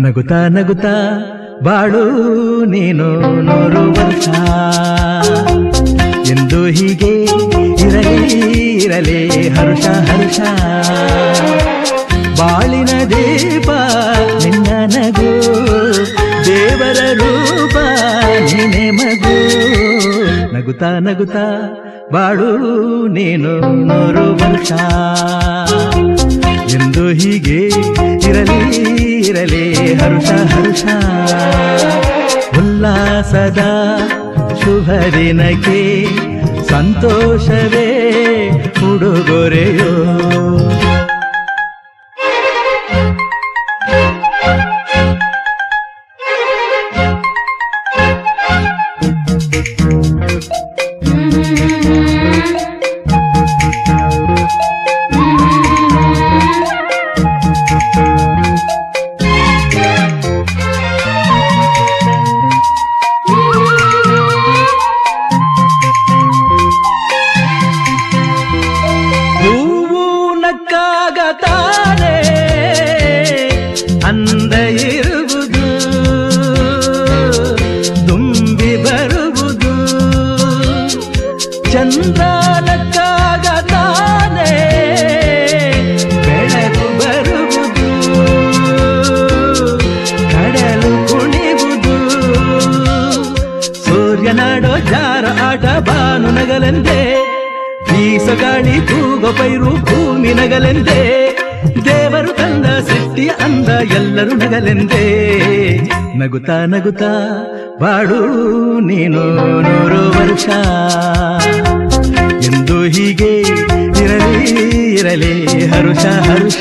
ನಗುತ್ತಾ ನಗುತ್ತಾ ಬಾಳು ನೀನು 100 ವರ್ಷ ಎಂದು ಹೀಗೆ ಇರಲಿ ಹರುಷ ಹರುಷ ಬಾಳಿನ ದೀಪ ನಿನ್ನ ನಗು ದೇವರ ರೂಪ ನೀನೆ ಮಗು ನಗುತ್ತಾ ನಗುತ್ತಾ ಬಾಳು ನೀನು 100 ವರ್ಷ ಎಂದು ಹೀಗೆ ಇರಲಿ ಹರುಷ ಹರುಷ ಉಲ್ಲಾಸದ ಶುಭ ದಿನಕ್ಕೆ ಸಂತೋಷವೇ ಉಡುಗೊರೆಯೋ ತಾನೆ ಅಂದ ಇರುವುದು ತುಂಬಿ ಬರುವುದು ಚಂದ್ರನಕ್ಕಾಗ ತಾನೆ ಬೆಳಕು ಬರುವುದು ಕಡಲು ಕುಣಿವುದು ಸೂರ್ಯನಾಡೋ ಜಾರ ಆಟ ಬಾನು ನಗಲೆಂದೇ ಬೀಸಗಾಳಿ ತೂಗೋ ಪೈರು ಭೂಮಿ ನಗಲೆಂದೇ ದೇವರು ತಂದ ಸೃಷ್ಟಿಯ ಅಂದ ಎಲ್ಲರೂ ನಗಲೆಂದೇ ನಗುತ್ತಾ ನಗುತ್ತಾ ಬಾಳು ನೀನು 100 ವರ್ಷ ಎಂದು ಹೀಗೆ ಇರಲಿ ಹರುಷ ಹರುಷ